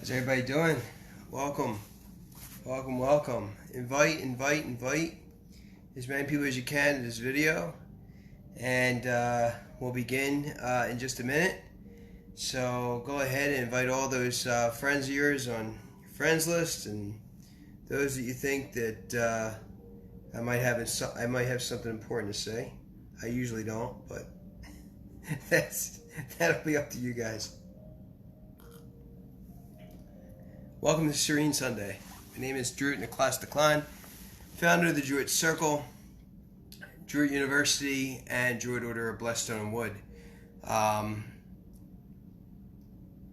How's everybody doing? Welcome. Invite as many people as you can in this video. And we'll begin in just a minute. So go ahead and invite all those friends of yours on your friends list, and those that you think that I might have something important to say. I usually don't, but that'll be up to you guys. Welcome to Serene Sunday. My name is Druid Nicholas Decline, founder of the Druid Circle, Druid University, and Druid Order of Blessed Stone and Wood.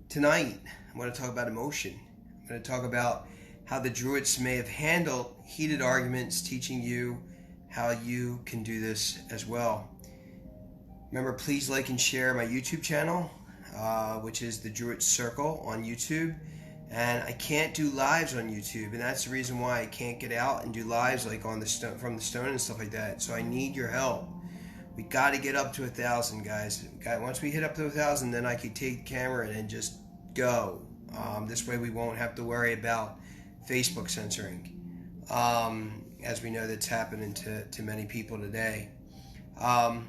Tonight, I'm going to talk about emotion. I'm going to talk about how the Druids may have handled heated arguments, teaching you how you can do this as well. Remember, please like and share my YouTube channel, which is the Druid Circle on YouTube. And I can't do lives on YouTube, and that's the reason why I can't get out and do lives like on the stone, from the stone and stuff like that. So I need your help. We got to get up to 1,000, guys. Once we hit up to 1,000, then I could take the camera and just go. This way we won't have to worry about Facebook censoring, as we know that's happening to many people today. My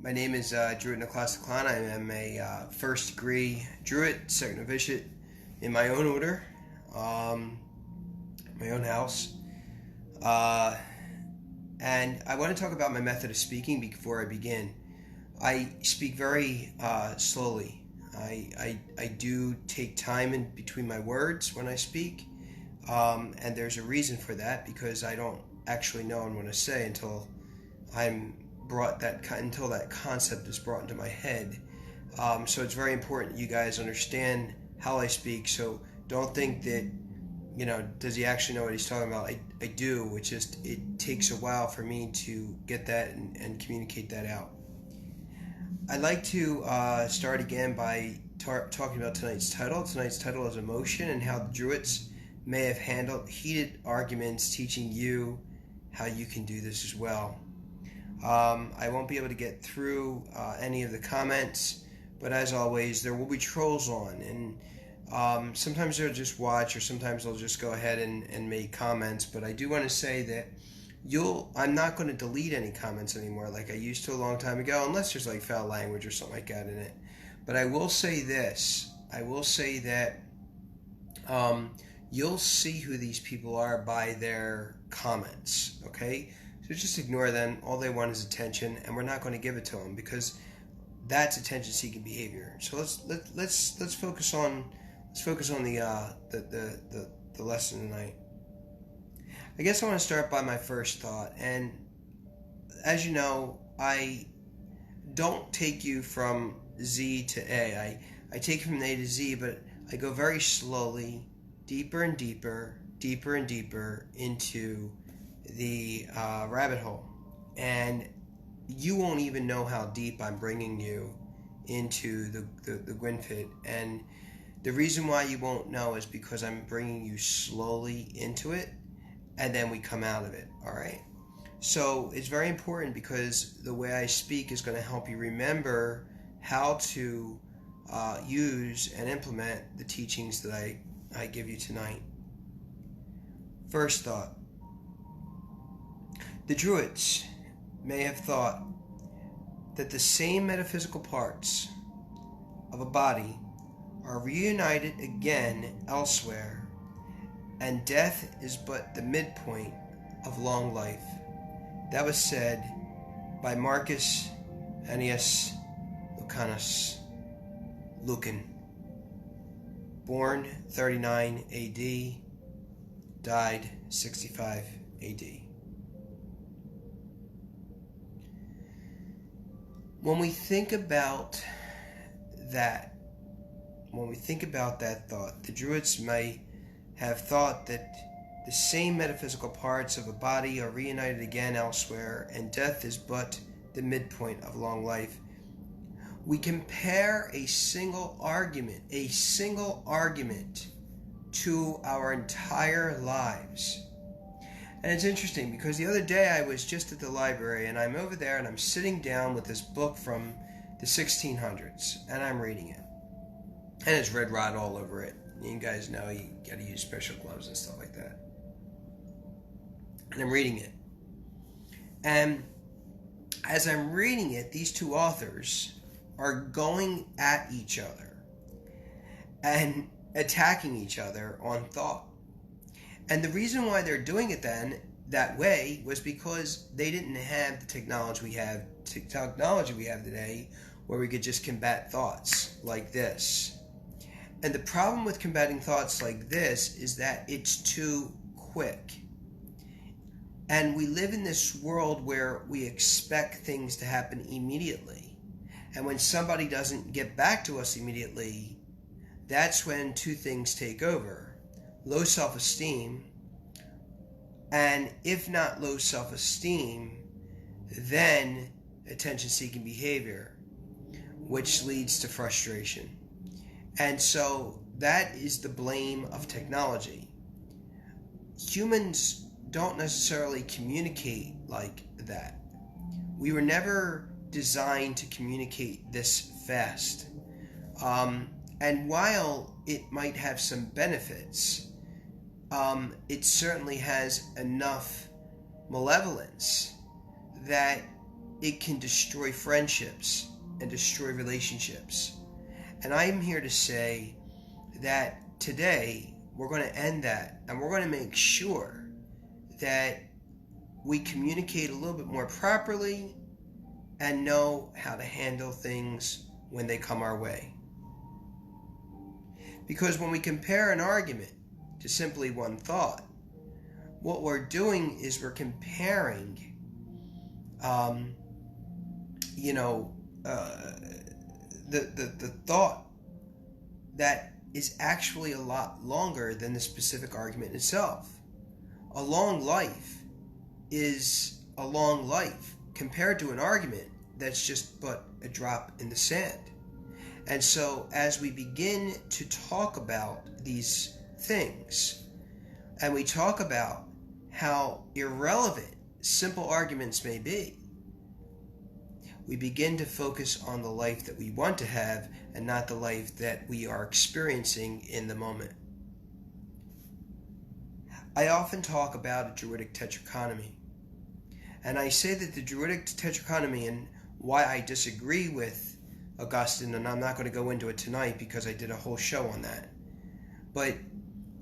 name is Druid Nicholas Decline. I am a first degree Druid, second novitiate in my own order, my own house. And I want to talk about my method of speaking before I begin. I speak very slowly. I do take time in between my words when I speak, and there's a reason for that, because I don't actually know what I'm going to say until that concept is brought into my head. So it's very important you guys understand how I speak. So don't think that, does he actually know what he's talking about? I do. It's just, it takes a while for me to get that and communicate that out. I'd like to start again by talking about tonight's title. Tonight's title is Emotion, and how the Druids may have handled heated arguments, teaching you how you can do this as well. I won't be able to get through any of the comments, but as always, there will be trolls on, and sometimes they'll just watch, or sometimes they'll just go ahead and make comments. But I do want to say that I'm not going to delete any comments anymore like I used to a long time ago, unless there's like foul language or something like that in it. But I will say this. I will say that you'll see who these people are by their comments, okay? So just ignore them. All they want is attention, and we're not going to give it to them, because that's attention-seeking behavior. So let's focus on the lesson tonight. I guess I want to start by my first thought, and as you know, I don't take you from Z to A. I take you from A to Z, but I go very slowly, deeper and deeper into the rabbit hole, and you won't even know how deep I'm bringing you into the Gwynfit. And the reason why you won't know is because I'm bringing you slowly into it, and then we come out of it, all right? So it's very important, because the way I speak is going to help you remember how to use and implement the teachings that I give you tonight. First thought. The Druids may have thought that the same metaphysical parts of a body are reunited again elsewhere, and death is but the midpoint of long life. That was said by Marcus Annius Lucan, born 39 AD, died 65 AD. When we think about that thought, the Druids may have thought that the same metaphysical parts of a body are reunited again elsewhere, and death is but the midpoint of long life. We compare a single argument to our entire lives. And it's interesting, because the other day I was just at the library, and I'm over there and I'm sitting down with this book from the 1600s, and I'm reading it. And it's red rot all over it. You guys know you got to use special gloves and stuff like that. And I'm reading it. And as I'm reading it, these two authors are going at each other and attacking each other on thought. And the reason why they're doing it then that way was because they didn't have the technology we have today, where we could just combat thoughts like this. And the problem with combating thoughts like this is that it's too quick. And we live in this world where we expect things to happen immediately. And when somebody doesn't get back to us immediately, that's when two things take over. Low self-esteem, and if not low self-esteem, then attention-seeking behavior, which leads to frustration. And so that is the blame of technology. Humans don't necessarily communicate like that. We were never designed to communicate this fast. And while it might have some benefits, it certainly has enough malevolence that it can destroy friendships and destroy relationships. And I'm here to say that today we're going to end that, and we're going to make sure that we communicate a little bit more properly and know how to handle things when they come our way. Because when we compare an argument to simply one thought, what we're doing is we're comparing, the thought that is actually a lot longer than the specific argument itself. A long life is a long life compared to an argument that's just but a drop in the sand. And so as we begin to talk about these things, and we talk about how irrelevant simple arguments may be, we begin to focus on the life that we want to have and not the life that we are experiencing in the moment. I often talk about a Druidic Tetrachotomy, and I say that the Druidic Tetrachotomy, and why I disagree with Augustine, and I'm not going to go into it tonight because I did a whole show on that, but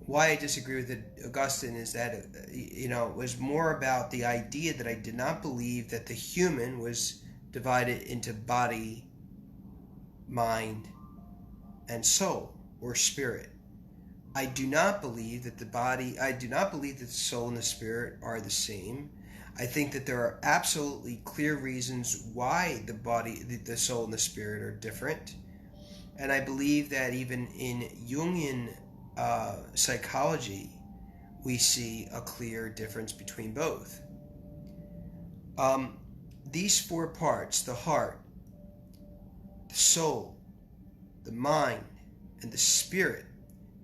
why I disagree with Augustine is that it was more about the idea that I did not believe that the human was divided into body, mind, and soul, or spirit. I do not believe that the soul and the spirit are the same. I think that there are absolutely clear reasons why the soul and the spirit are different. And I believe that even in Jungian psychology, we see a clear difference between both. These four parts, the heart, the soul, the mind, and the spirit,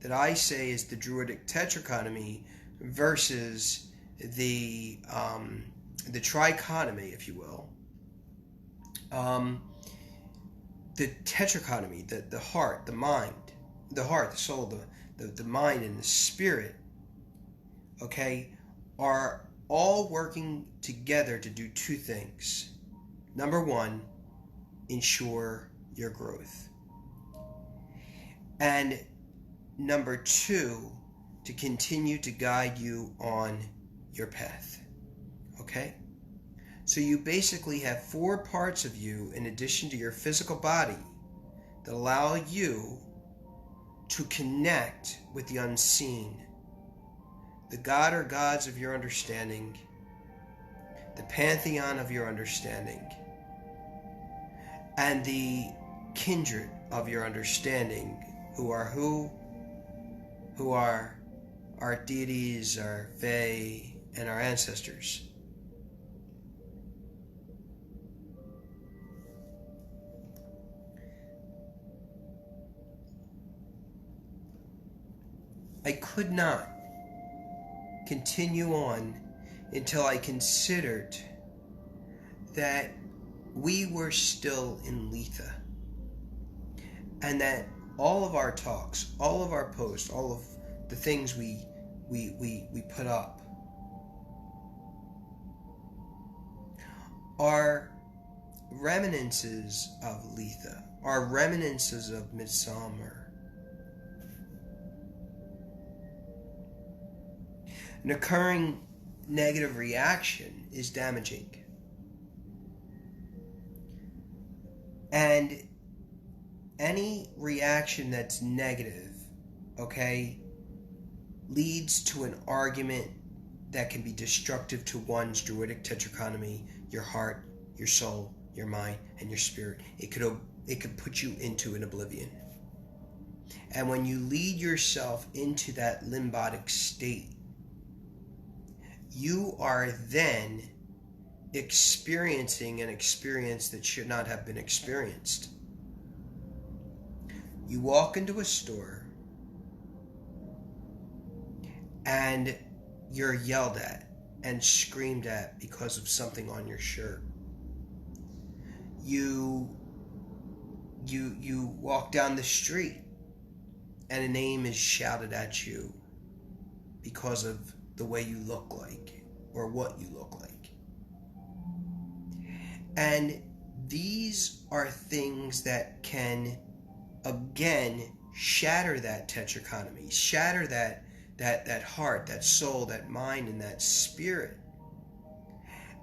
that I say is the Druidic Tetrachotomy versus the trichotomy, if you will. The tetrachotomy, the heart, the mind, the soul, the mind, and the spirit, okay, are all working together to do two things. Number one, ensure your growth. And number two, to continue to guide you on your path. Okay? So you basically have four parts of you in addition to your physical body that allow you to connect with the unseen, the God or gods of your understanding, the pantheon of your understanding, and the kindred of your understanding, who are our deities, our fae, and our ancestors. I could not continue on until I considered that we were still in Letha, and that all of our talks, all of our posts, all of the things we put up are reminiscences of Letha, are reminiscences of Midsummer. An occurring negative reaction is damaging. And any reaction that's negative, okay, leads to an argument that can be destructive to one's Druidic Tetrachotomy, your heart, your soul, your mind, and your spirit. It could put you into an oblivion. And when you lead yourself into that limbotic state, you are then experiencing an experience that should not have been experienced. You walk into a store and you're yelled at and screamed at because of something on your shirt. You walk down the street and a name is shouted at you because of the way you look like or what you look like. And these are things that can, again, shatter that tetrachotomy, shatter that heart, that soul, that mind, and that spirit.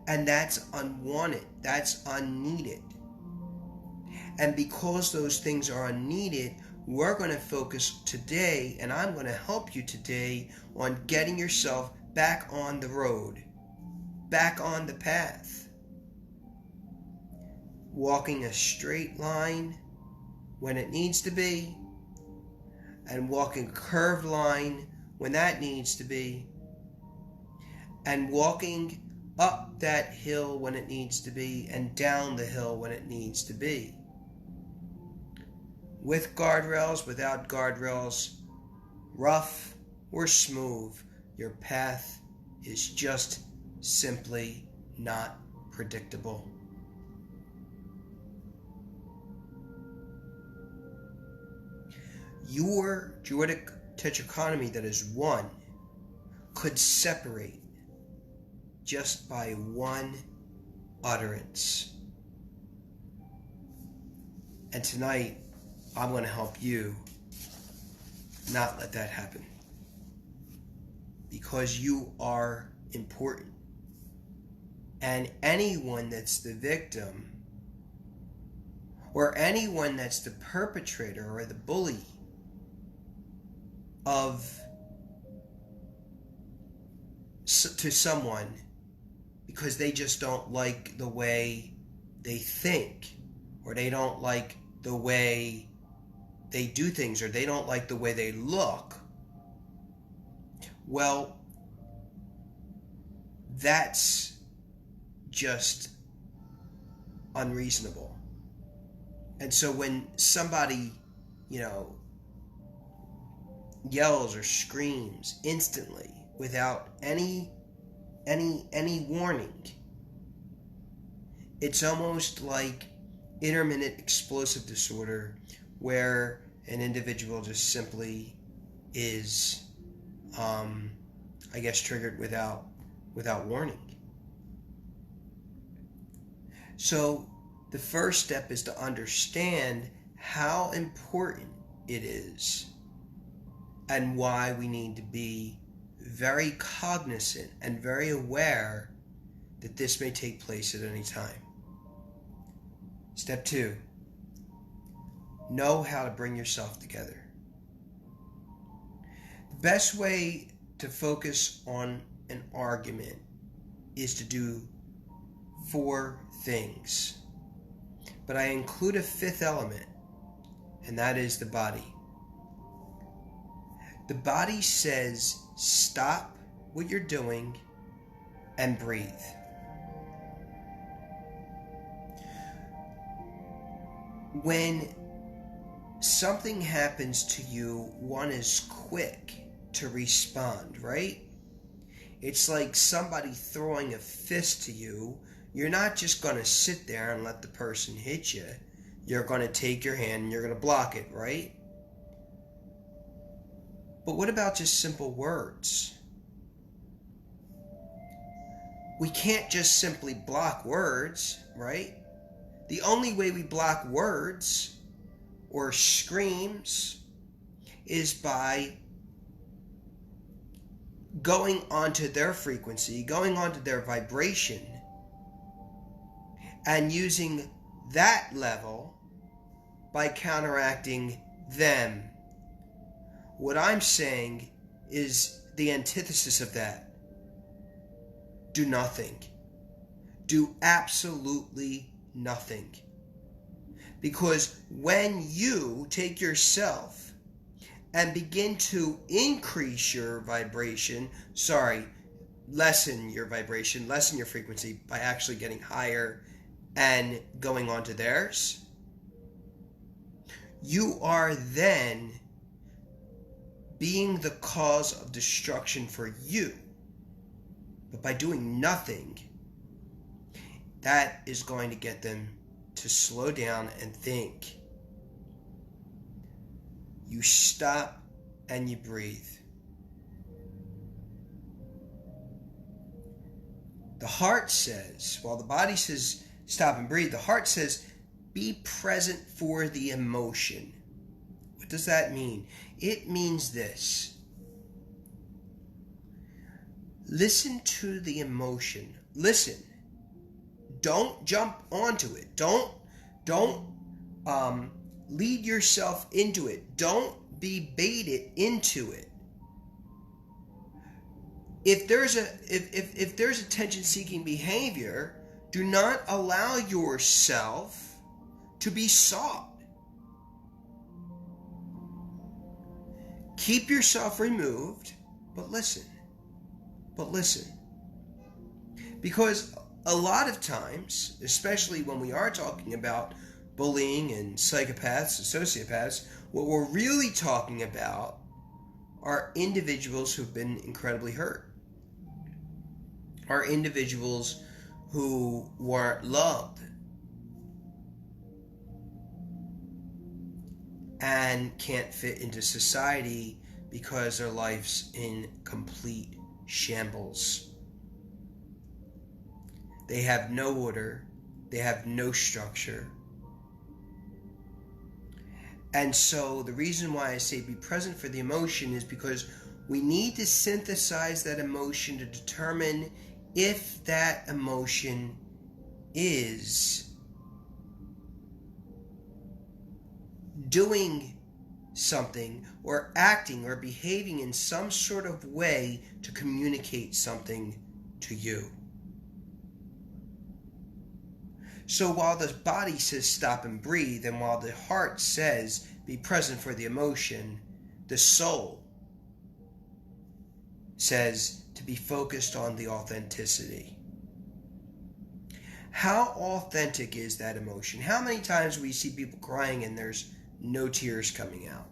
And that's unwanted. That's unneeded. And because those things are unneeded, we're going to focus today, and I'm going to help you today, on getting yourself back on the road, back on the path. Walking a straight line when it needs to be, and walking a curved line when that needs to be, and walking up that hill when it needs to be, and down the hill when it needs to be. With guardrails, without guardrails, rough or smooth, your path is just simply not predictable. Your Druidic Tetrachotomy that is one could separate just by one utterance. And tonight, I'm going to help you not let that happen. Because you are important. And anyone that's the victim, or anyone that's the perpetrator or the bully to someone because they just don't like the way they think, or they don't like the way they do things, or they don't like the way they look, well, that's just unreasonable. And so when somebody, yells or screams instantly without any warning, it's almost like intermittent explosive disorder, where an individual just simply is, triggered without warning. So the first step is to understand how important it is and why we need to be very cognizant and very aware that this may take place at any time. Step 2, know how to bring yourself together. The best way to focus on an argument is to do 4 things. But I include a 5th element, and that is the body. The body says, stop what you're doing and breathe. When something happens to you, one is quick to respond, right? It's like somebody throwing a fist to you. You're not just going to sit there and let the person hit you. You're going to take your hand and you're going to block it, right? But what about just simple words? We can't just simply block words, right? The only way we block words or screams is by going onto their frequency, going onto their vibration, and using that level by counteracting them. What I'm saying is the antithesis of that. Do nothing. Do absolutely nothing. Because when you take yourself and begin to increase your vibration, lessen your vibration, lessen your frequency by actually getting higher and going on to theirs, you are then being the cause of destruction for you. But by doing nothing, that is going to get them to slow down and think. You stop and you breathe. The heart says, while the body says stop and breathe, the heart says be present for the emotion. What does that mean? It means this. Listen to the emotion. Listen. Don't jump onto it. Don't lead yourself into it. Don't be baited into it. If there's a tension-seeking behavior, do not allow yourself to be sought. Keep yourself removed, but listen. Because a lot of times, especially when we are talking about bullying and psychopaths and sociopaths, what we're really talking about are individuals who've been incredibly hurt. Are individuals who weren't loved and can't fit into society because their life's in complete shambles. They have no order. They have no structure. And so the reason why I say be present for the emotion is because we need to synthesize that emotion to determine if that emotion is doing something or acting or behaving in some sort of way to communicate something to you. So while the body says stop and breathe, and while the heart says be present for the emotion, the soul says to be focused on the authenticity. How authentic is that emotion? How many times we see people crying and there's no tears coming out?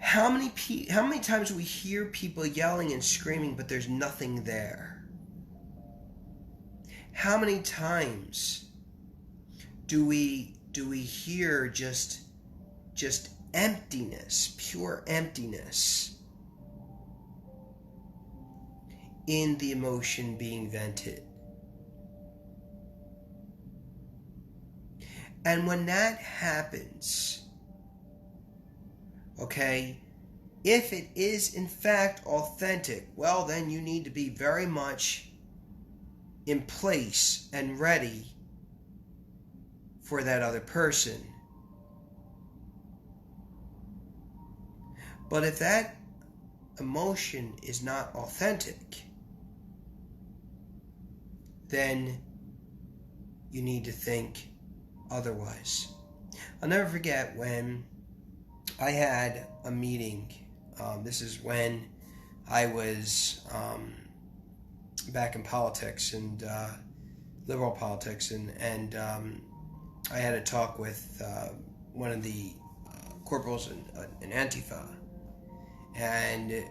How many times we hear people yelling and screaming but there's nothing there? How many times do we hear just emptiness, pure emptiness in the emotion being vented? And when that happens, okay, if it is in fact authentic, well, then you need to be very much in place and ready for that other person. But if that emotion is not authentic, then you need to think otherwise. I'll never forget when I had a meeting. This is when I was back in politics and liberal politics, and I had a talk with one of the corporals in Antifa, and it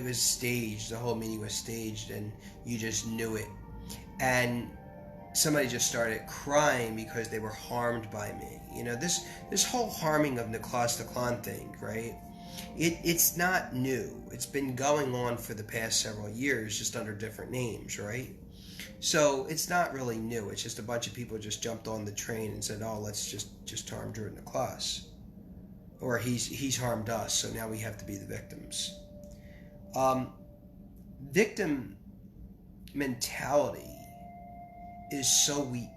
was staged. The whole meeting was staged, and you just knew it. And somebody just started crying because they were harmed by me. You know, this whole harming of Niklas thing, right? It's not new. It's been going on for the past several years, just under different names, right? So it's not really new. It's just a bunch of people just jumped on the train and said, "Oh, let's just harm Druid Niklas," or he's harmed us, so now we have to be the victims. Victim mentality is so weak.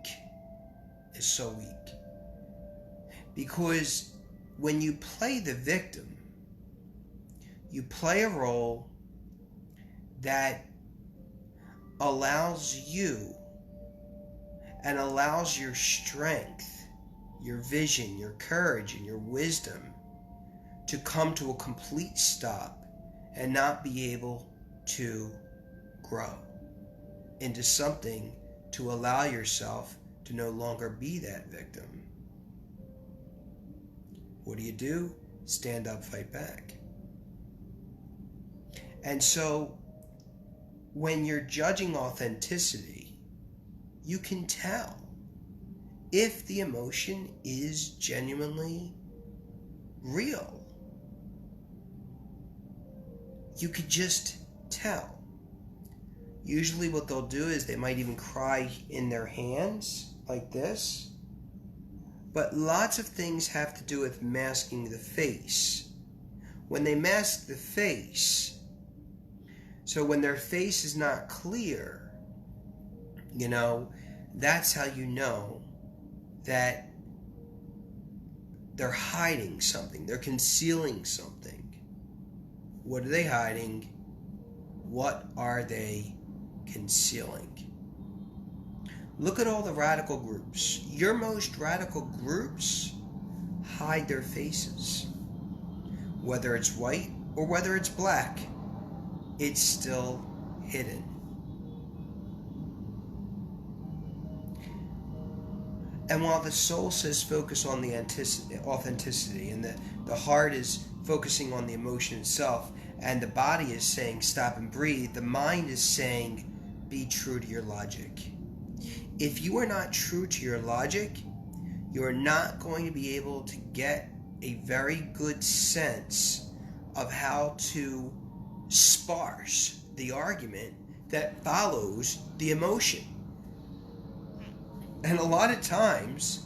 Because when you play the victim, you play a role that allows you and allows your strength, your vision, your courage, and your wisdom to come to a complete stop and not be able to grow into something to allow yourself to no longer be that victim. What do? Stand up, fight back. And so when you're judging authenticity, you can tell if the emotion is genuinely real. You could just tell. Usually what they'll do is they might even cry in their hands like this. But lots of things have to do with masking the face. When they mask the face, so when their face is not clear, you know, that's how you know that they're hiding something. They're concealing something. What are they hiding? What are they concealing? Look at all the radical groups. Your most radical groups hide their faces. Whether it's white or whether it's black, it's still hidden. And while the soul says focus on the authenticity, and the heart is focusing on the emotion itself, and the body is saying stop and breathe, the mind is saying be true to your logic. If you are not true to your logic, you are not going to be able to get a very good sense of how to sparse the argument that follows the emotion. And a lot of times,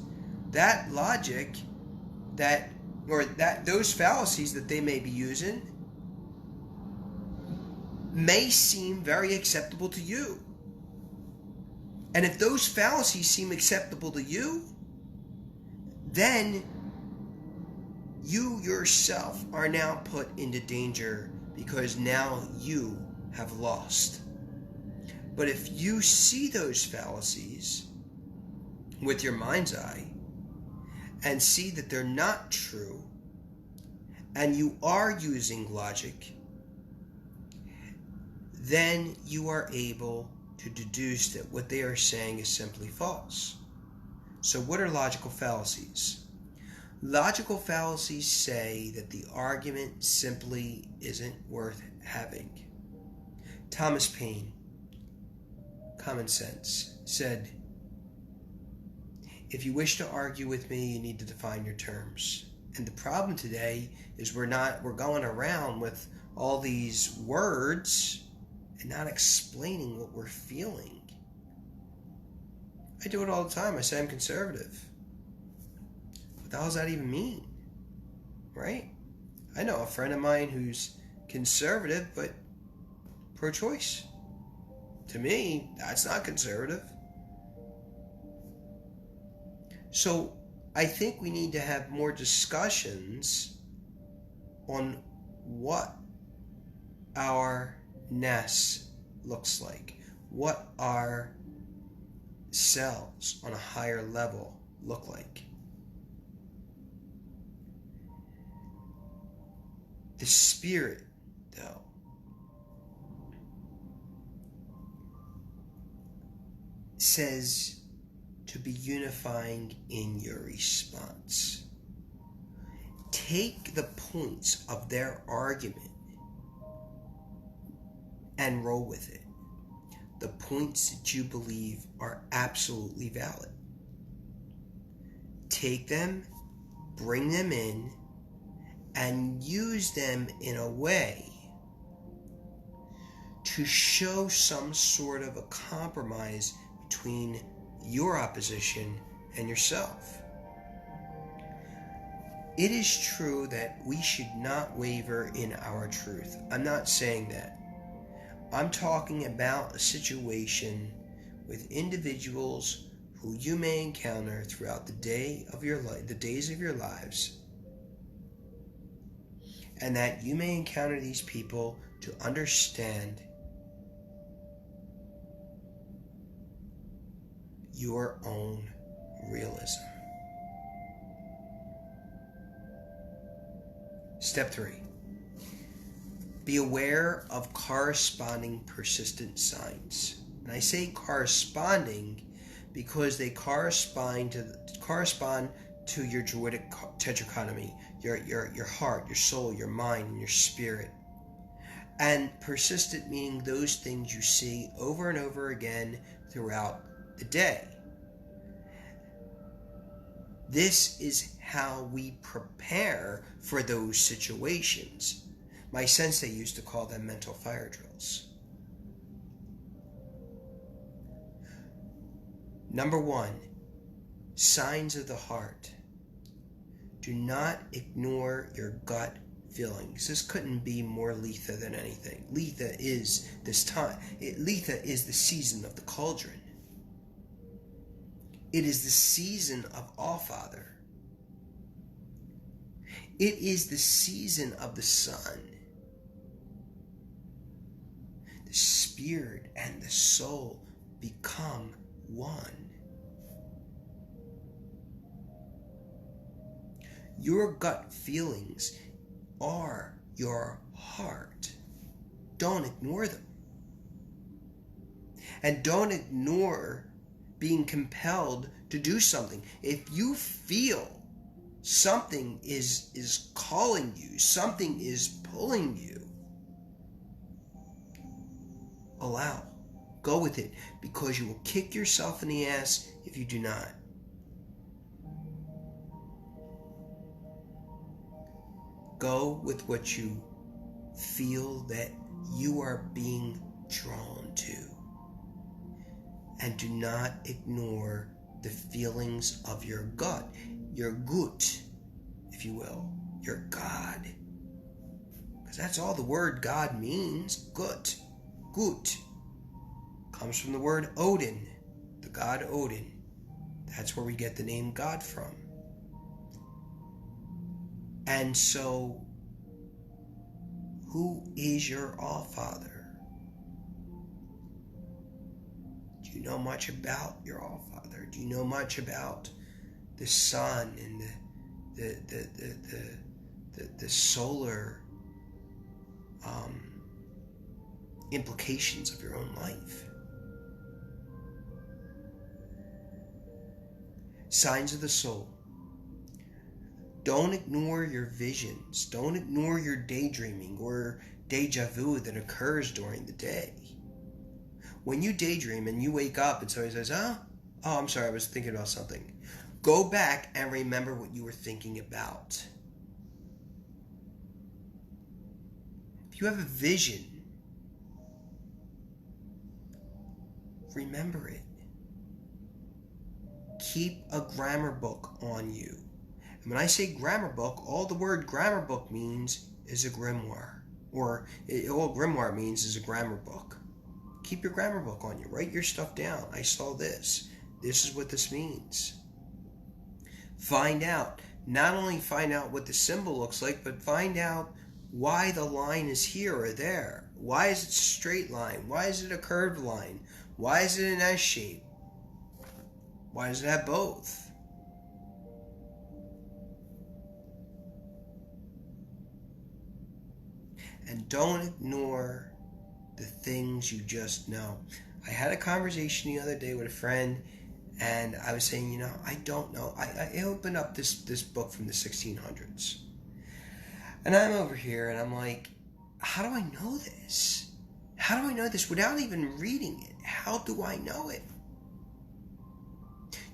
that logic, those fallacies that they may be using may seem very acceptable to you. And if those fallacies seem acceptable to you, then you yourself are now put into danger because now you have lost. But if you see those fallacies with your mind's eye and see that they're not true and you are using logic, then you are able to deduce that what they are saying is simply false. So what are logical fallacies? Logical fallacies say that the argument simply isn't worth having. Thomas Paine, Common Sense, said, if you wish to argue with me, you need to define your terms. And the problem today is we're going around with all these words and not explaining what we're feeling. I do it all the time. I say I'm conservative. What the hell does that even mean? Right? I know a friend of mine who's conservative but pro-choice. To me, that's not conservative. So I think we need to have more discussions on what our ness looks like, what our cells on a higher level look like. The spirit, though, says to be unifying in your response. Take the points of their argument and roll with it. the points that you believe are absolutely valid. Take them, bring them in, and use them in a way to show some sort of a compromise between your opposition and yourself. It is true that we should not waver in our truth. I'm not saying that. I'm talking about a situation with individuals who you may encounter throughout the days of your lives, and that you may encounter these people to understand your own realism. Step 3. Be aware of corresponding persistent signs. And I say corresponding because they correspond to your Druidic Tetrachotomy, your heart, your soul, your mind, and your spirit. And persistent meaning those things you see over and over again throughout the day. This is how we prepare for those situations. My sensei used to call them mental fire drills. Number 1, signs of the heart. Do not ignore your gut feelings. This couldn't be more Letha than anything. Letha is this time. Letha is the season of the cauldron. It is the season of Allfather. It is the season of the sun. The spirit and the soul become one. Your gut feelings are your heart. Don't ignore them. And don't ignore being compelled to do something. If you feel something is calling you, something is pulling you, allow. Go with it, because you will kick yourself in the ass if you do not. Go with what you feel that you are being drawn to. And do not ignore the feelings of your gut, your gut, if you will, your God. Because that's all the word God means, gut. Gut comes from the word Odin, the god Odin. That's where we get the name God from. And so, who is your Allfather? Do you know much about your Allfather? Do you know much about the sun and the solar implications of your own life? Signs of the soul. Don't ignore your visions. Don't ignore your daydreaming or deja vu that occurs during the day. When you daydream and you wake up and somebody says, oh, I'm sorry, I was thinking about something. Go back and remember what you were thinking about. If you have a vision, remember it. Keep a grammar book on you. And when I say grammar book, all the word grammar book means is a grimoire. Or all grimoire means is a grammar book. Keep your grammar book on you. Write your stuff down. I saw this. This is what this means. Find out. Not only find out what the symbol looks like, but find out why the line is here or there. Why is it a straight line? Why is it a curved line? Why is it an S shape? Why does it have both? And don't ignore the things you just know. I had a conversation the other day with a friend, and I was saying, I don't know. I opened up this book from the 1600s. And I'm over here, and I'm like, how do I know this? How do I know this without even reading it? How do I know it?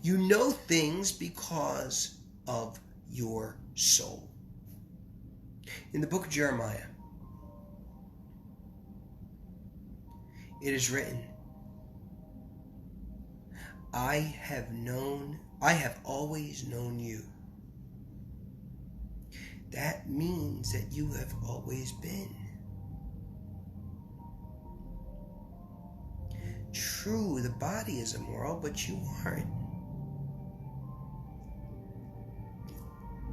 You know things because of your soul. In the book of Jeremiah, it is written, I have always known you. That means that you have always been. True, the body is immoral, but you aren't.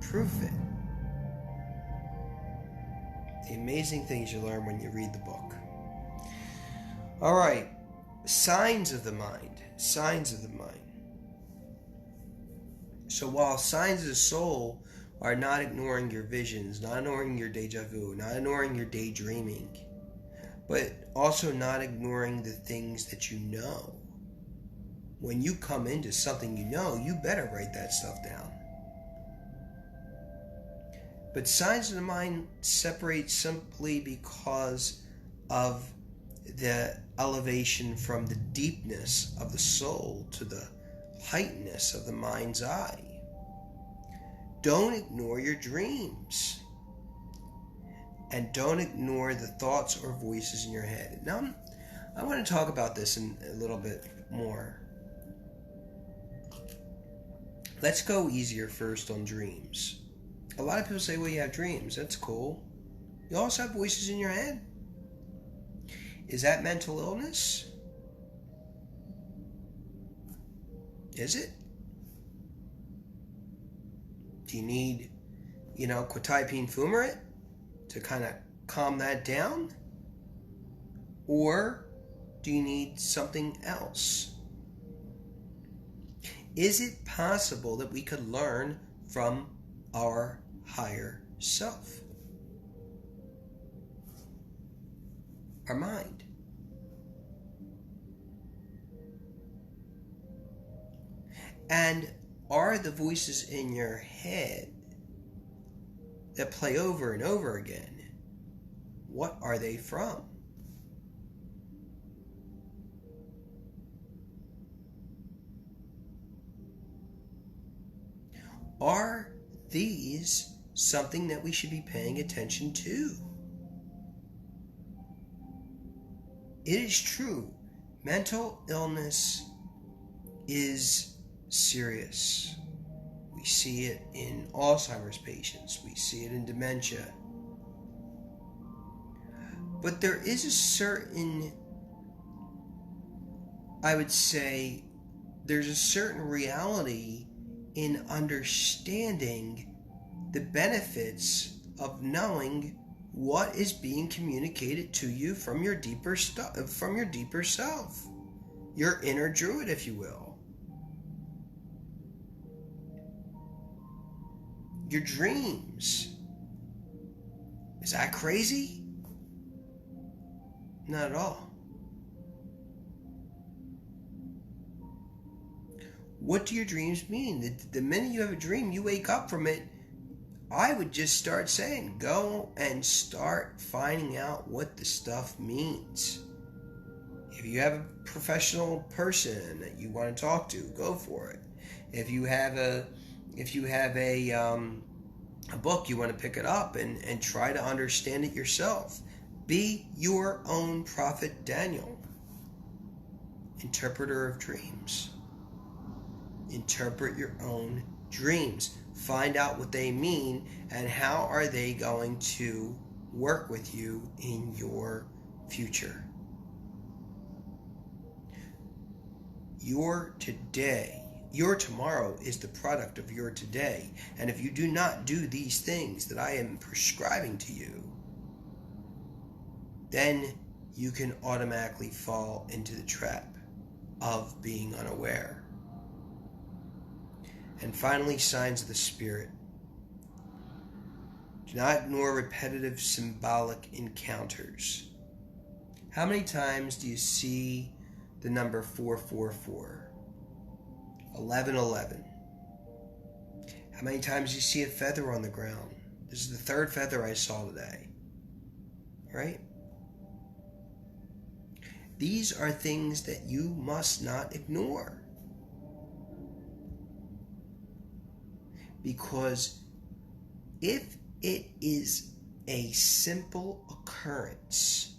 Proof it. The amazing things you learn when you read the book. All right, signs of the mind. Signs of the mind. So while signs of the soul are not ignoring your visions, not ignoring your deja vu, not ignoring your daydreaming, but also not ignoring the things that you know. When you come into something you know, you better write that stuff down. But signs of the mind separate simply because of the elevation from the deepness of the soul to the heightenedness of the mind's eye. Don't ignore your dreams. And don't ignore the thoughts or voices in your head. Now, I want to talk about this in a little bit more. Let's go easier first on dreams. A lot of people say, well, you have dreams. That's cool. You also have voices in your head. Is that mental illness? Is it? Do you need, quetiapine fumarate to kind of calm that down? Or do you need something else? Is it possible that we could learn from our higher self? Our mind. And are the voices in your head that play over and over again, what are they from? Are these something that we should be paying attention to? It is true, mental illness is serious. We see it in Alzheimer's patients. We see it in dementia. But there is a certain, I would say, there's a certain reality in understanding the benefits of knowing what is being communicated to you from your deeper self, your inner druid, if you will. Your dreams. Is that crazy? Not at all. What do your dreams mean? The minute you have a dream, you wake up from it, I would just start saying, go and start finding out what the stuff means. If you have a professional person that you want to talk to, go for it. If you have a book, you want to pick it up and try to understand it yourself. Be your own prophet Daniel, interpreter of dreams. Interpret your own dreams. Find out what they mean and how are they going to work with you in your future. Your today, your tomorrow is the product of your today. And if you do not do these things that I am prescribing to you, then you can automatically fall into the trap of being unaware. And finally, signs of the spirit. Do not ignore repetitive symbolic encounters. How many times do you see the number 444? 1111. How many times do you see a feather on the ground? This is the third feather I saw today. Right? These are things that you must not ignore. Because if it is a simple occurrence,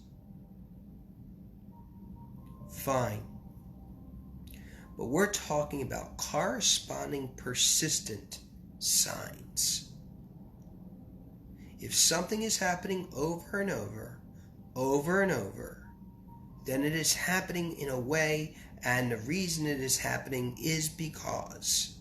fine. But we're talking about corresponding persistent signs. If something is happening over and over, then it is happening in a way, and the reason it is happening is because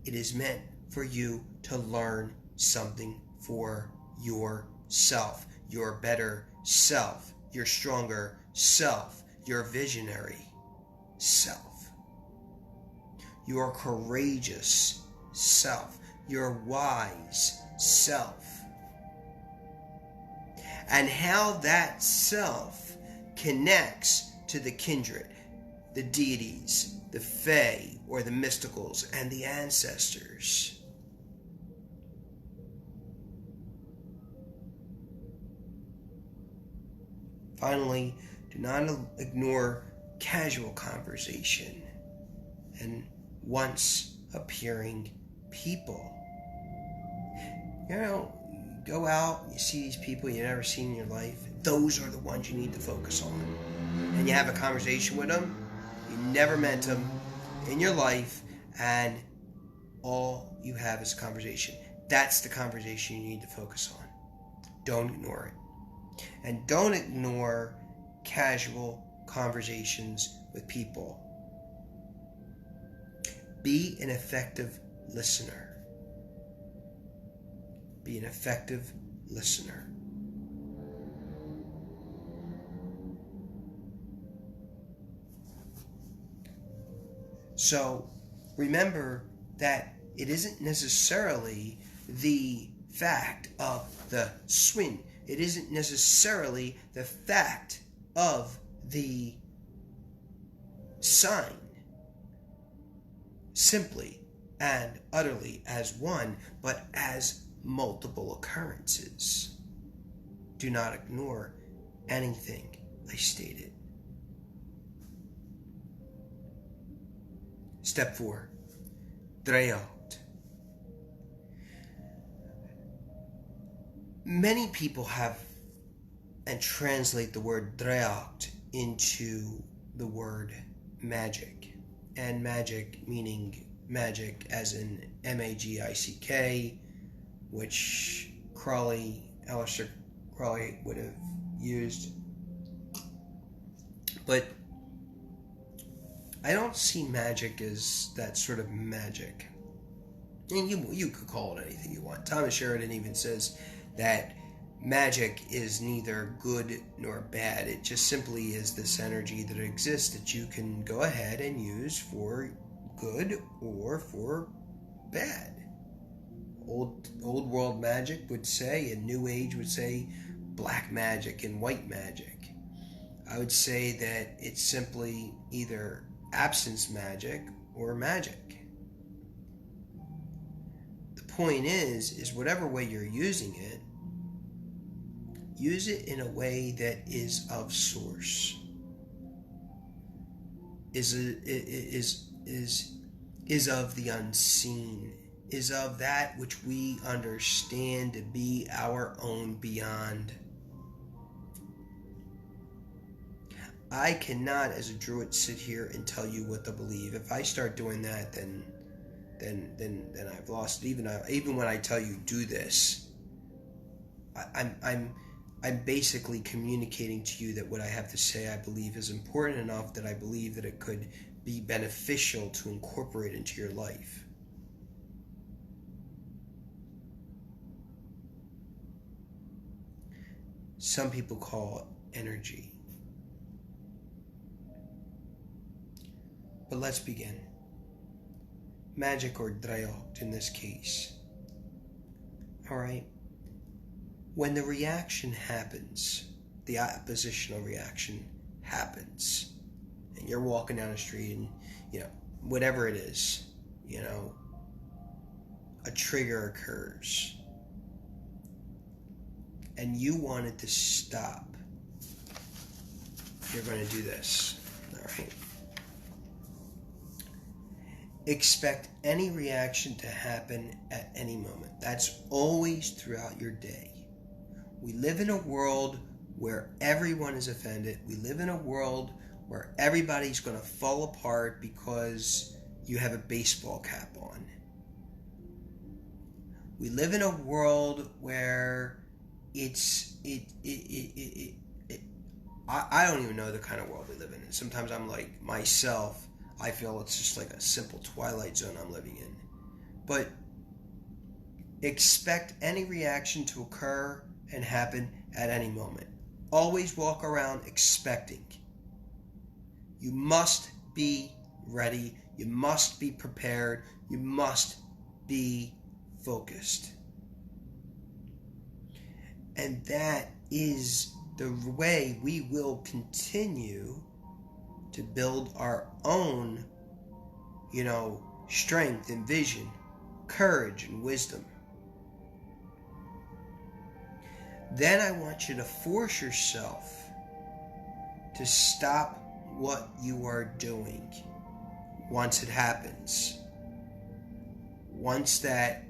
it is meant for you to learn something for yourself, your better self, your stronger self, your visionary self, your courageous self, your wise self, and how that self connects to the kindred, the deities, the fae, or the mysticals, and the ancestors. Finally, do not ignore casual conversation and once appearing people. You know, go out, you see these people you've never seen in your life. Those are the ones you need to focus on. And you have a conversation with them. You never met them in your life, and all you have is a conversation. That's the conversation you need to focus on. Don't ignore it. And don't ignore casual conversations with people. Be an effective listener. Be an effective listener. So remember that it isn't necessarily the fact of the swing. It isn't necessarily the fact of the sign, simply and utterly as one, but as multiple occurrences. Do not ignore anything I stated. Step 4. Draíocht. Many people have and translate the word Draíocht into the word magic. And magic meaning magic as in M-A-G-I-C-K, which Aleister Crowley would have used. But I don't see magic as that sort of magic. And you could call it anything you want. Thomas Sheridan even says that magic is neither good nor bad. It just simply is this energy that exists that you can go ahead and use for good or for bad. Old world magic would say, and New Age would say, black magic and white magic. I would say that it's simply either absence magic or magic. The point is whatever way you're using it, use it in a way that is of source, is of the unseen, is of that which we understand to be our own beyond. I cannot, as a Druid, sit here and tell you what to believe. If I start doing that, then I've lost it. Even when I tell you do this, I'm basically communicating to you that what I have to say I believe is important enough that I believe that it could be beneficial to incorporate into your life. Some people call it energy. But let's begin. Magic, or Draíocht in this case. Alright? When the reaction happens, the oppositional reaction happens, and you're walking down the street and, whatever it is, a trigger occurs, and you want it to stop. you're going to do this. All right. Expect any reaction to happen at any moment. That's always throughout your day. We live in a world where everyone is offended. We live in a world where everybody's going to fall apart because you have a baseball cap on. We live in a world where I don't even know the kind of world we live in. And sometimes I'm like, myself, I feel it's just like a simple twilight zone I'm living in. But expect any reaction to occur and happen at any moment. Always walk around expecting. You must be ready. You must be prepared. You must be focused. And that is the way we will continue to build our own, strength and vision, courage and wisdom. Then I want you to force yourself to stop what you are doing once it happens. Once that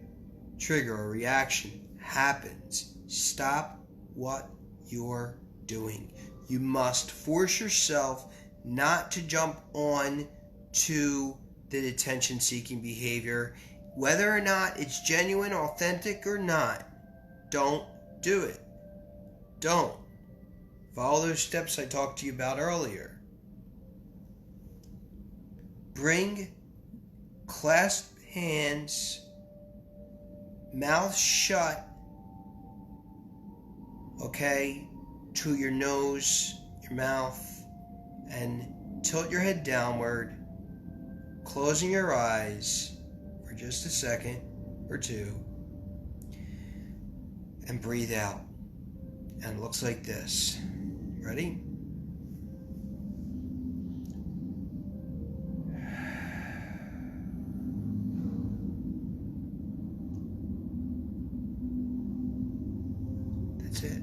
trigger or reaction happens, stop what you're doing. You must force yourself not to jump on to the attention-seeking behavior, whether or not it's genuine, authentic or not. Don't do it. Don't. Follow those steps I talked to you about earlier. Bring clasped hands, mouth shut, to your nose, your mouth, and tilt your head downward, closing your eyes for just a second or two, and breathe out. And it looks like this. Ready? That's it.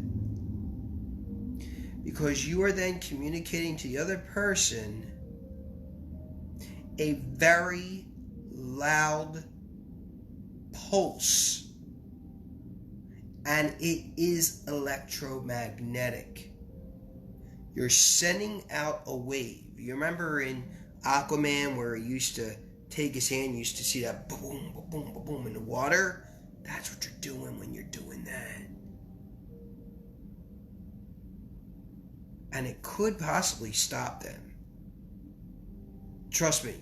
Because you are then communicating to the other person a very loud pulse. And it is electromagnetic. You're sending out a wave. You remember in Aquaman where he used to take his hand, you used to see that boom, boom, boom, boom in the water? That's what you're doing when you're doing that. And it could possibly stop them. Trust me.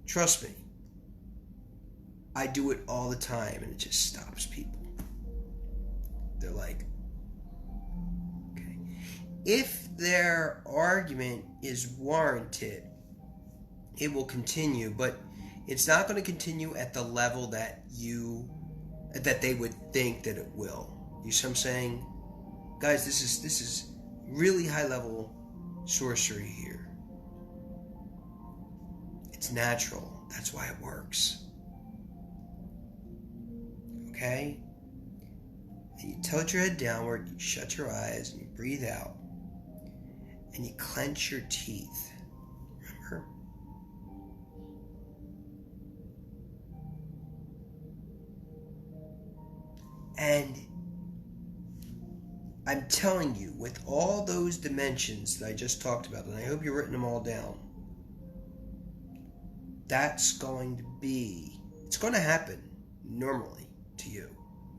Trust me. I do it all the time and it just stops people. They're like, okay. If their argument is warranted, it will continue, but it's not going to continue at the level that they would think that it will. You see what I'm saying? Guys, this is really high level sorcery here. It's natural. That's why it works. Okay? And you tilt your head downward, you shut your eyes, and you breathe out. And you clench your teeth. Remember? And I'm telling you, with all those dimensions that I just talked about, and I hope you've written them all down, it's going to happen normally to you.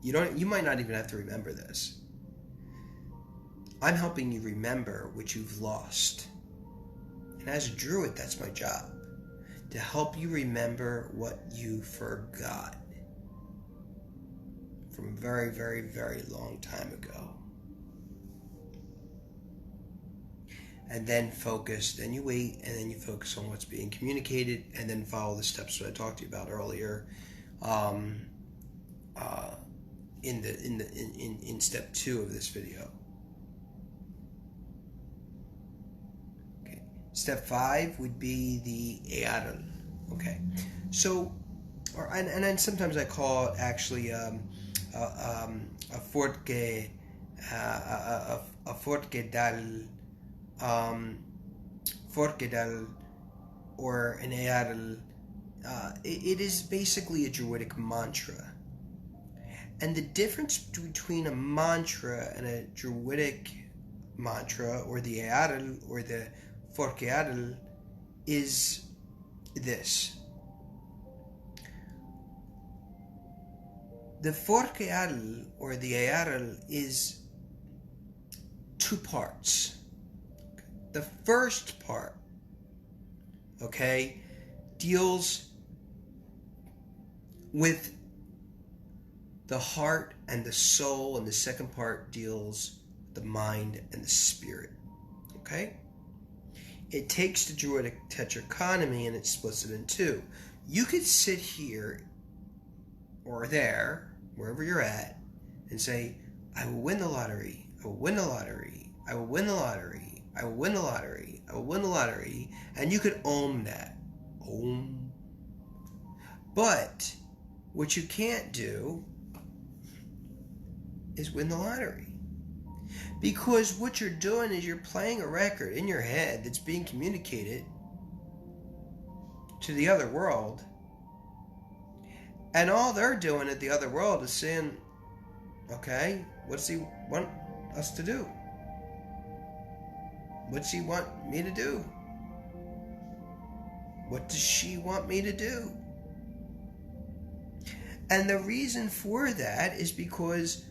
You might not even have to remember this. I'm helping you remember what you've lost. And as a Druid, that's my job. To help you remember what you forgot from a very, very, very long time ago. And then focus, then you wait, and then you focus on what's being communicated, and then follow the steps that I talked to you about earlier. In step 2 of this video. Okay. Step 5 would be the FOOR-keh-dah-ihl. Okay. So, and then sometimes I call it actually a FOOR-keh-dah-ihl, FOOR-keh-dah-ihl or an eadl, it is basically a Druidic mantra. And the difference between a mantra and a Druidic mantra, or the eadl or the FOOR-keh-dah-ihl, is this. The FOOR-keh-dah-ihl or the eadl is two parts. The first part, okay, deals with the heart and the soul, and the second part deals with the mind and the spirit, okay? It takes the Druidic Tetrachotomy and it splits it in two. You could sit here or there, wherever you're at, and say, I will win the lottery, I will win the lottery, I will win the lottery, I will win the lottery, I will win the lottery, and you could own that. Om. But what you can't do is win the lottery. Because what you're doing is you're playing a record in your head that's being communicated to the other world. And all they're doing at the other world is saying, okay, what's he want us to do? What's he want me to do? What does she want me to do? And the reason for that is because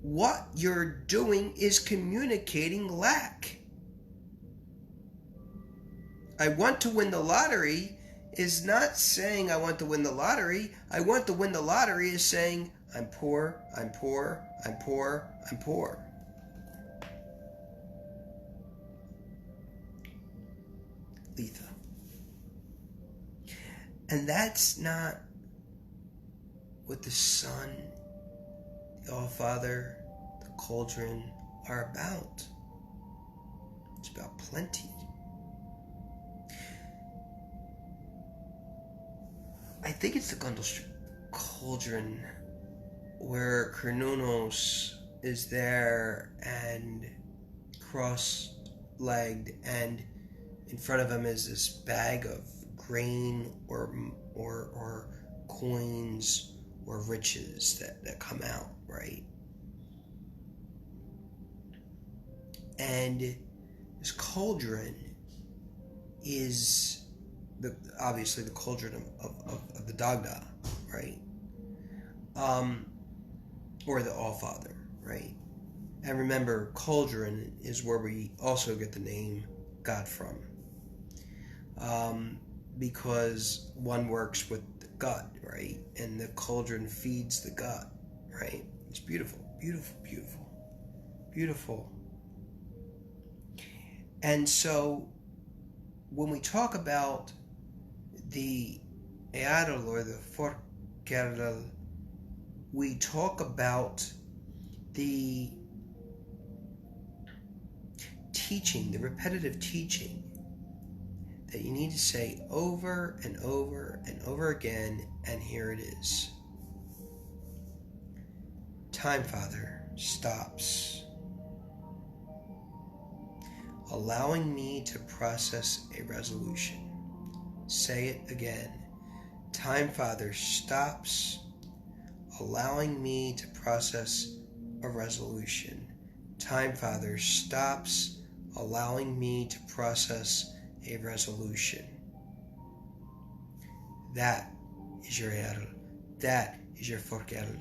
what you're doing is communicating lack. I want to win the lottery is not saying I want to win the lottery. I want to win the lottery is saying I'm poor, I'm poor, I'm poor, I'm poor. Letha. And that's not what the sun, the All-Father, the cauldron are about. It's about plenty. I think it's the Gundel cauldron where Cernunnos is there and cross-legged, and in front of him is this bag of grain or coins or riches that come out, right? And this cauldron is obviously the cauldron of the Dagda, right? Or the All-Father, right? And remember, cauldron is where we also get the name God from. Because one works with the gut, right? And the cauldron feeds the gut, right? It's beautiful, beautiful, beautiful, beautiful. And so when we talk about the eadl or the FOOR-keh-dah-ihl, we talk about the teaching, the repetitive teaching that you need to say over and over and over again, and here it is. Time, Father, stops, allowing me to process a resolution. Say it again. Time, Father, stops, allowing me to process a resolution. Time, Father, stops, allowing me to process a resolution. That is your eadl. That is your FOOR-keh-dah-ihl.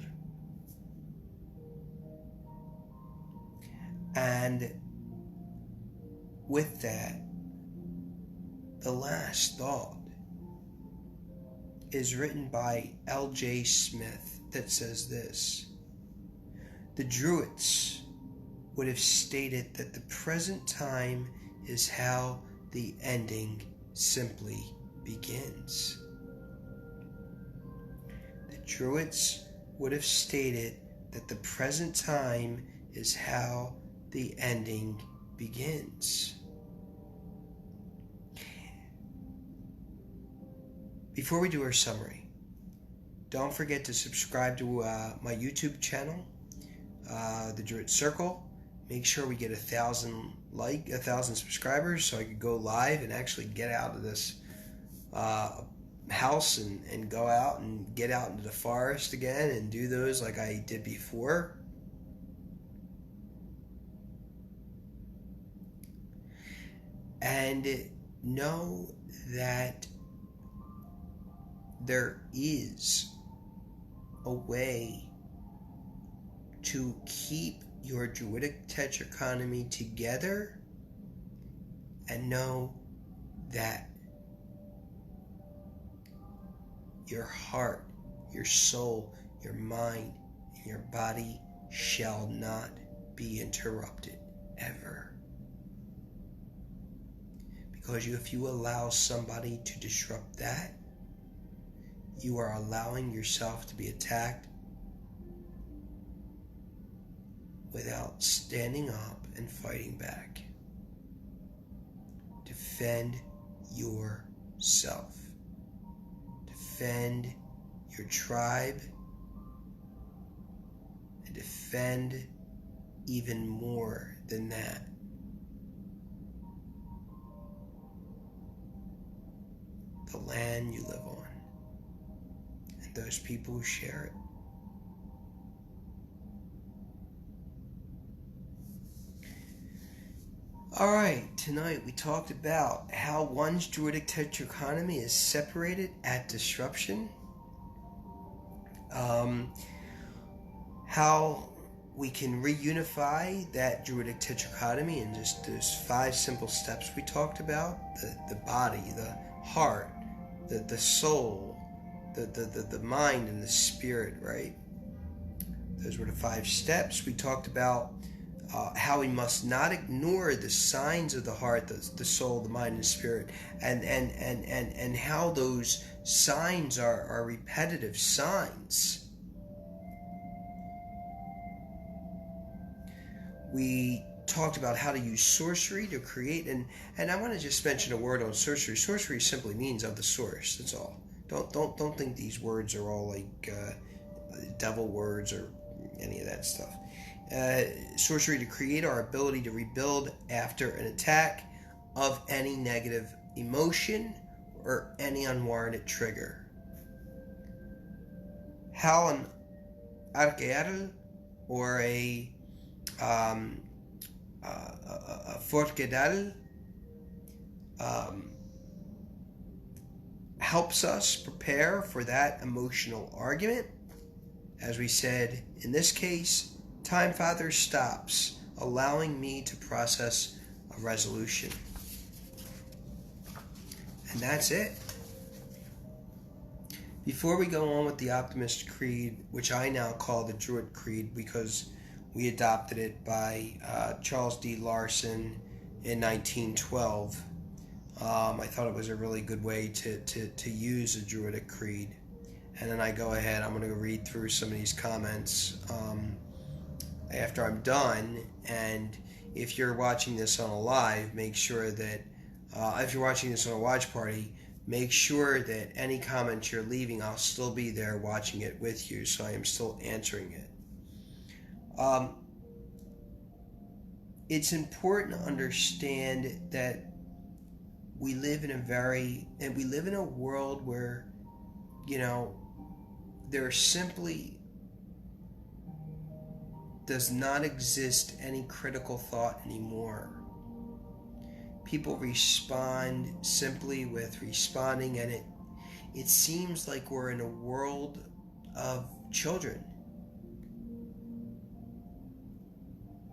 And with that, the last thought is written by L.J. Smith that says this: the Druids would have stated that the present time is how the ending simply begins. The Druids would have stated that the present time is how the ending begins. Before we do our summary, don't forget to subscribe to my YouTube channel, The Druid Circle. make sure we get 1,000 subscribers so I could go live and actually get out of this house and go out and get out into the forest again and do those like I did before. And know that there is a way to keep your Druidic Tetrachotomy together, and know that your heart, your soul, your mind, and your body shall not be interrupted ever. Because if you allow somebody to disrupt that, you are allowing yourself to be attacked without standing up and fighting back. Defend yourself. Defend your tribe. And defend even more than that. The land you live on. And those people who share it. Alright, tonight we talked about how one's Druidic Tetrachotomy is separated at disruption. How we can reunify that Druidic Tetrachotomy in just those 5 simple steps we talked about. The body, the heart, the soul, the mind, and the spirit, right? Those were the 5 steps. We talked about how we must not ignore the signs of the heart, the soul, the mind, and the spirit, and how those signs are repetitive signs. We talked about how to use sorcery to create, and I want to just mention a word on sorcery. Sorcery simply means of the source. That's all. Don't think these words are all like devil words or any of that stuff. Sorcery to create our ability to rebuild after an attack of any negative emotion or any unwarranted trigger. How an FOOR-keh-dah-ihl or a FOOR-keh-dah-ihl helps us prepare for that emotional argument. As we said, in this case, Time Father stops, allowing me to process a resolution. And that's it. Before we go on with the Optimist Creed, which I now call the Druid Creed because we adopted it by Charles D. Larson in 1912, I thought it was a really good way to use a Druidic Creed. And then I go ahead, I'm going to read through some of these comments after I'm done. And if you're watching this on a live, make sure that if you're watching this on a watch party, make sure that any comments you're leaving, I'll still be there watching it with you, so I am still answering it. It's important to understand that we live in a world where, there simply does not exist any critical thought anymore. People respond simply with responding, and it seems like we're in a world of children.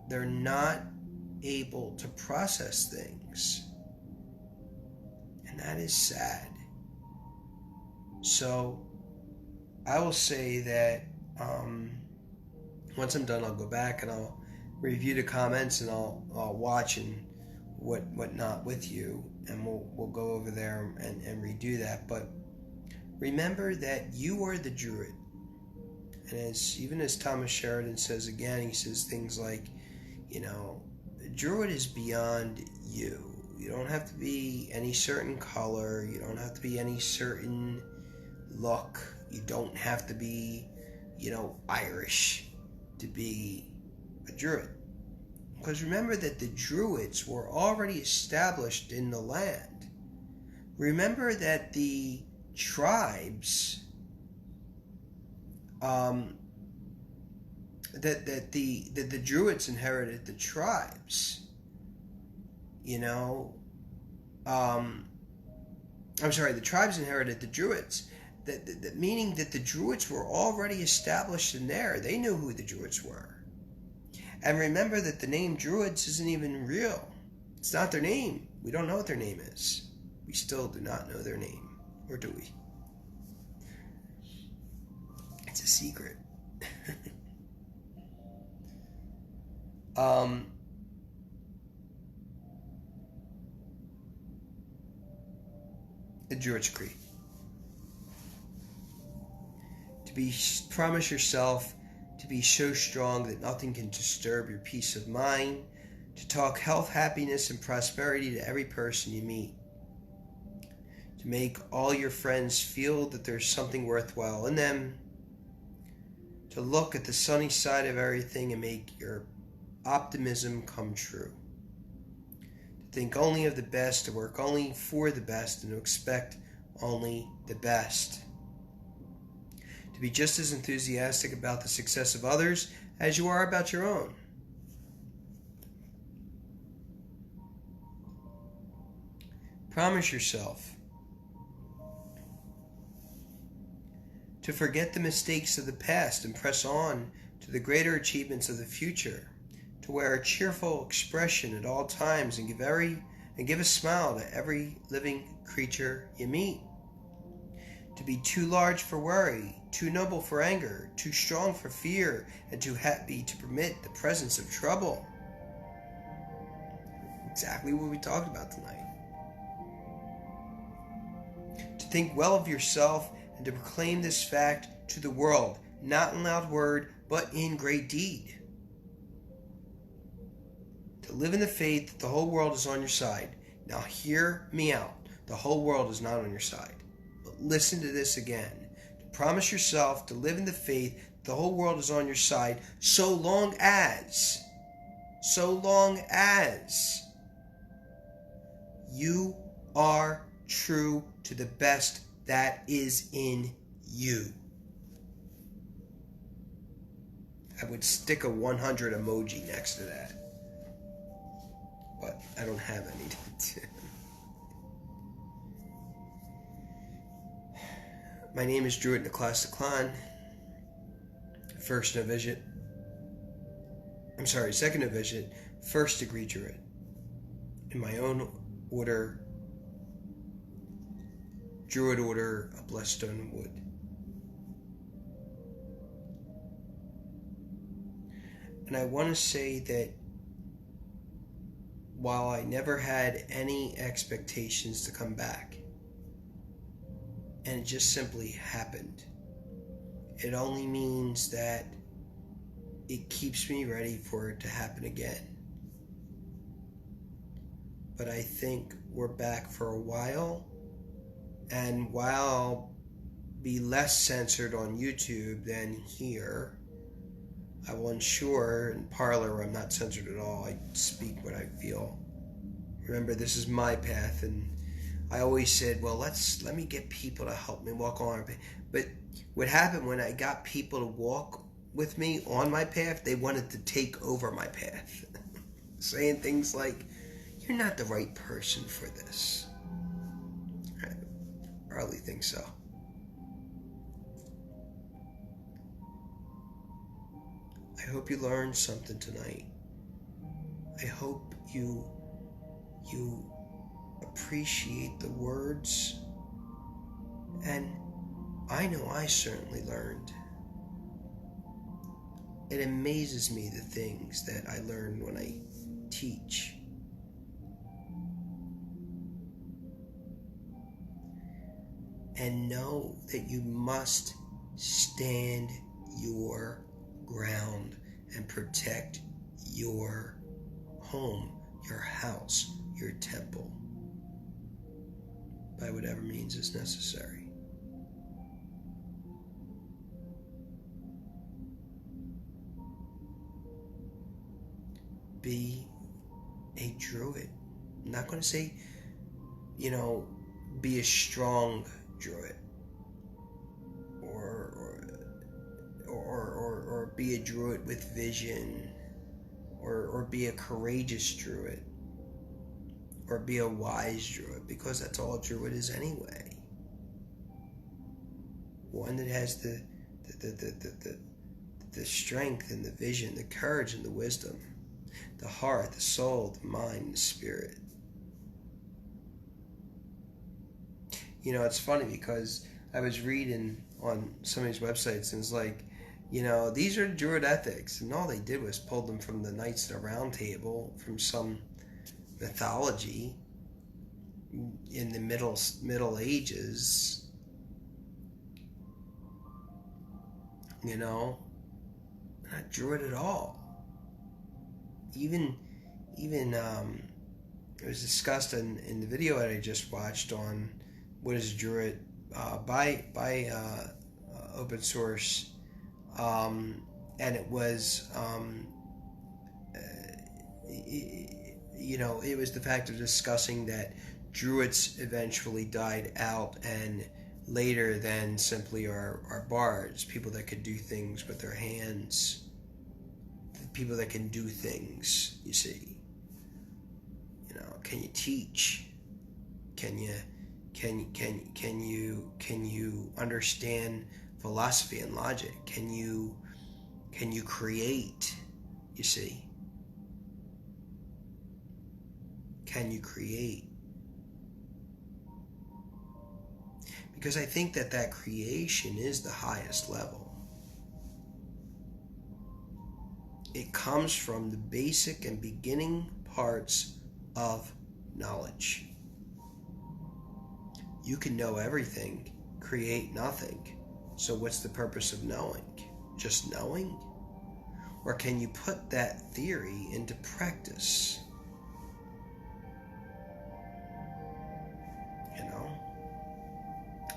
They're not able to process things, and that is sad. So I will say that once I'm done, I'll go back and I'll review the comments, and I'll watch and whatnot with you, and we'll go over there and redo that. But remember that you are the Druid, and even as Thomas Sheridan says again, he says things like, the Druid is beyond you. You don't have to be any certain color. You don't have to be any certain look. You don't have to be, Irish to be a Druid. Because remember that the Druids were already established in the land. Remember that the tribes, that the Druids inherited the tribes. The tribes inherited the Druids. That meaning that the Druids were already established in there. They knew who the Druids were. And remember that the name Druids isn't even real. It's not their name. We don't know what their name is. We still do not know their name. Or do we? It's a secret. The Druid's Creed. Promise yourself to be so strong that nothing can disturb your peace of mind, to talk health, happiness, and prosperity to every person you meet, to make all your friends feel that there's something worthwhile in them, to look at the sunny side of everything and make your optimism come true, to think only of the best, to work only for the best, and to expect only the best. To be just as enthusiastic about the success of others as you are about your own. Promise yourself to forget the mistakes of the past and press on to the greater achievements of the future, to wear a cheerful expression at all times and give a smile to every living creature you meet. To be too large for worry, too noble for anger, too strong for fear, and too happy to permit the presence of trouble. Exactly what we talked about tonight. To think well of yourself and to proclaim this fact to the world, not in loud word, but in great deed. To live in the faith that the whole world is on your side. Now hear me out. The whole world is not on your side. But listen to this again. To promise yourself to live in the faith that the whole world is on your side so long as you are true to the best that is in you. I would stick a 100 emoji next to that, but I don't have any. My name is Druid Nicholas Declan, second novitiate, first degree Druid, in my own order, Druid Order of Blessed Stone Wood. And I want to say that while I never had any expectations to come back, and it just simply happened, it only means that it keeps me ready for it to happen again. But I think we're back for a while, and while I'll be less censored on YouTube than here, I will ensure in Parlor I'm not censored at all. I speak what I feel. Remember, this is my path, and I always said, well, let me get people to help me walk on our path. But what happened when I got people to walk with me on my path, they wanted to take over my path. Saying things like, you're not the right person for this. I hardly think so. I hope you learned something tonight. I hope you appreciate the words, and I know I certainly learned. It amazes me the things that I learn when I teach. And know that you must stand your ground and protect your home, your house, your temple, by whatever means is necessary. be a Druid. I'm not going to say, be a strong Druid, or be a Druid with vision, or be a courageous Druid, or be a wise Druid, because that's all a Druid is anyway. One that has the strength and the vision, the courage and the wisdom, the heart, the soul, the mind, the spirit. It's funny because I was reading on some of these websites and it's like, these are Druid ethics, and all they did was pull them from the Knights of the Round Table, from some mythology in the Middle Ages. Not Druid at all. Even it was discussed in the video that I just watched on what is Druid by open source, and it was it was the fact of discussing that Druids eventually died out, and later then simply are bards, people that could do things with their hands, people that can do things. You see, can you teach? Can you understand philosophy and logic? Can you create? You see, can you create? Because I think that creation is the highest level. It comes from the basic and beginning parts of knowledge. You can know everything, create nothing. So what's the purpose of knowing? Just knowing? Or can you put that theory into practice?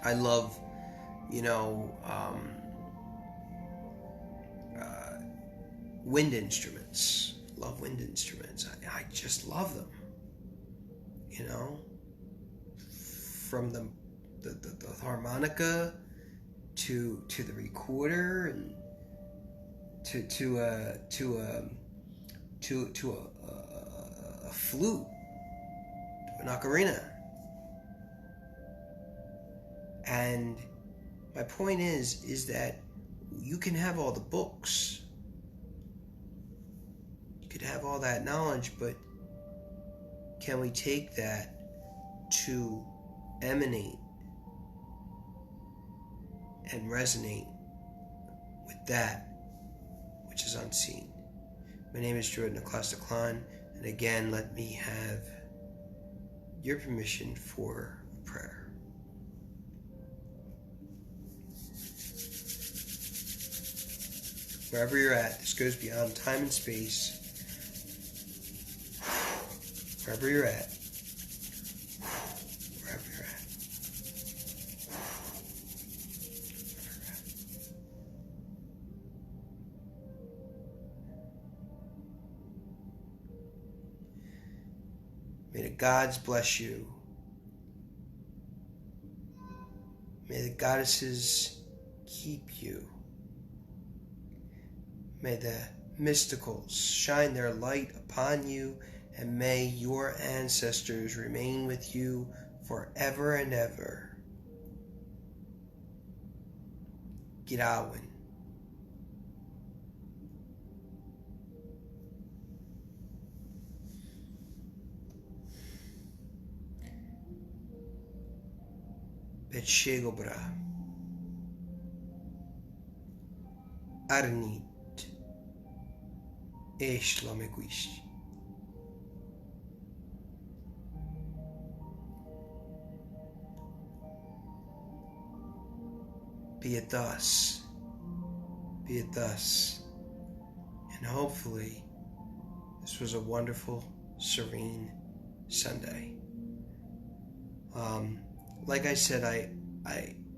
I love, wind instruments. Love wind instruments. I just love them. From the harmonica to the recorder, and to a flute, to an ocarina. And my point is that you can have all the books, you could have all that knowledge, but can we take that to emanate and resonate with that which is unseen? My name is Druid Nicholas Declan, and again, let me have your permission for a prayer. Wherever you're at, this goes beyond time and space. Wherever you're at. Wherever you're at. May the gods bless you. May the goddesses keep you. May the mysticals shine their light upon you, and may your ancestors remain with you forever and ever. Girawen. Betshegobra. Arnit. Eshlameguish. Be it thus. Be it thus. And hopefully, this was a wonderful, serene Sunday. Like I said,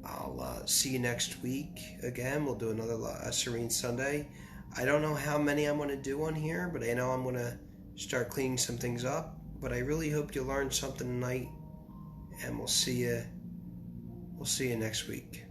I'll see you next week again. We'll do another Serene Sunday. I don't know how many I'm going to do on here, but I know I'm going to start cleaning some things up. But I really hope you learned something tonight, and we'll see you next week.